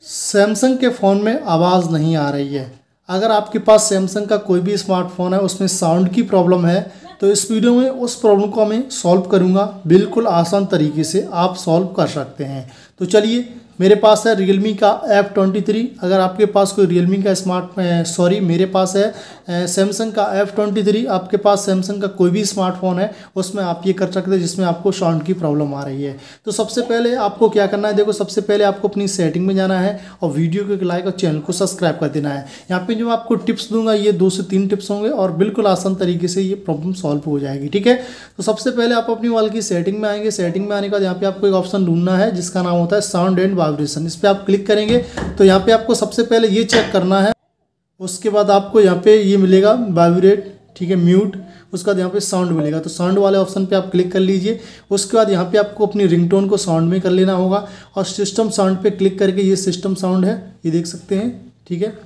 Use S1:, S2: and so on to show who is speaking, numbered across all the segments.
S1: Samsung के phone में आवाज़ नहीं आ रही है। अगर आपके पास सैमसंग का कोई भी स्मार्टफोन है उसमें साउंड की प्रॉब्लम है तो इस वीडियो में उस प्रॉब्लम को मैं सॉल्व करूंगा। बिल्कुल आसान तरीके से आप सॉल्व कर सकते हैं। तो चलिए, मेरे पास है Realme का F23। अगर आपके पास कोई Realme का मेरे पास है सैमसंग का F23। आपके पास सैमसंग का कोई भी स्मार्टफोन है उसमें आप ये कर सकते हैं जिसमें आपको साउंड की प्रॉब्लम आ रही है। तो सबसे पहले आपको क्या करना है, देखो सबसे पहले आपको अपनी सेटिंग में जाना है और वीडियो को लाइक और चैनल को सब्सक्राइब कर देना है। यहाँ पे जो आपको टिप्स दूंगा ये 2 से 3 टिप्स होंगे और बिल्कुल आसान तरीके से ये प्रॉब्लम सॉल्व हो जाएगी। ठीक है, तो सबसे पहले आप अपनी मोबाइल की सेटिंग में आएंगे। सेटिंग में आने के बाद यहाँ पे आपको एक ऑप्शन ढूंढना है जिसका नाम होता है साउंड एंड वाइब्रेशन। इस पर आप क्लिक करेंगे तो यहाँ पे आपको सबसे पहले ये चेक करना है। उसके बाद आपको यहाँ पे ये मिलेगा वाइब्रेट, ठीक है, म्यूट। उसके बाद यहाँ पे साउंड मिलेगा तो साउंड वाले ऑप्शन पे आप क्लिक कर लीजिए। उसके बाद यहाँ पे आपको अपनी रिंगटोन को साउंड में कर लेना होगा और सिस्टम साउंड पे क्लिक करके, ये सिस्टम साउंड है, ये देख सकते हैं। ठीक है,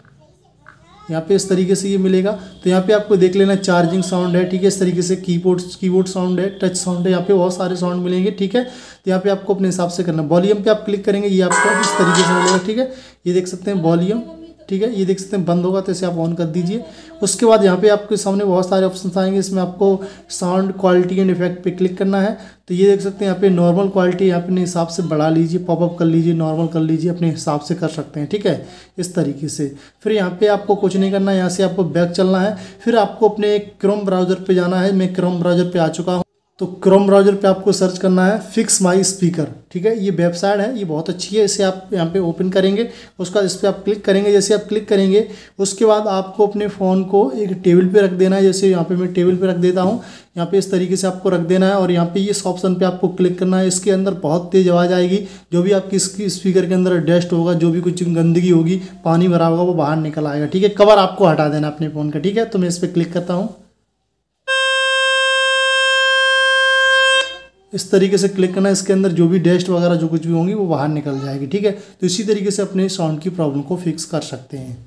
S1: यहाँ पे इस तरीके से ये मिलेगा। तो यहाँ पे आपको देख लेना चार्जिंग साउंड है, ठीक है, इस तरीके से कीबोर्ड साउंड है, टच साउंड है, यहाँ पे बहुत सारे साउंड मिलेंगे। ठीक है, तो यहाँ पे आपको अपने हिसाब से करना है। वॉल्यूम पे आप क्लिक करेंगे, ये आपको इस तरीके से मिलेगा। ठीक है, ये देख सकते हैं वॉल्यूम, ठीक है, ये देख सकते हैं बंद होगा तो इसे आप ऑन कर दीजिए। उसके बाद यहाँ पे आपके सामने बहुत सारे ऑप्शन आएंगे। इसमें आपको साउंड क्वालिटी एंड इफेक्ट पे क्लिक करना है। तो ये देख सकते हैं यहाँ पे नॉर्मल क्वालिटी यहाँ अपने हिसाब से बढ़ा लीजिए, पॉपअप कर लीजिए, नॉर्मल कर लीजिए, अपने हिसाब से कर सकते हैं। ठीक है, इस तरीके से। फिर यहाँ पे आपको कुछ नहीं करना है, यहाँ से आपको बैक चलना है। फिर आपको अपने क्रोम ब्राउज़र पे जाना है। मैं क्रोम ब्राउज़र पे आ चुका हूँ। तो क्रोम ब्राउज़र पे आपको सर्च करना है फिक्स माई स्पीकर। ठीक है, ये वेबसाइट है, ये बहुत अच्छी है। इसे आप यहाँ पे ओपन करेंगे, उसके बाद इस पर आप क्लिक करेंगे। जैसे आप क्लिक करेंगे उसके बाद आपको अपने फ़ोन को एक टेबल पे रख देना है। जैसे यहाँ पे मैं टेबल पे रख देता हूँ, यहाँ पे इस तरीके से आपको रख देना है और यहाँ पे इस ऑप्शन पे आपको क्लिक करना है। इसके अंदर बहुत तेज़ आवाज़ आएगी। जो भी आपकी इसकी स्पीकर के अंदर डस्ट होगा, जो भी कुछ गंदगी होगी, पानी भरा होगा, वो बाहर निकल आएगा। ठीक है, कवर आपको हटा देना अपने फ़ोन का। ठीक है, तो मैं इस पर क्लिक करता हूँ। इस तरीके से क्लिक करना है। इसके अंदर जो भी डस्ट वगैरह जो कुछ भी होंगी वो बाहर निकल जाएगी। ठीक है, तो इसी तरीके से अपने साउंड की प्रॉब्लम को फिक्स कर सकते हैं।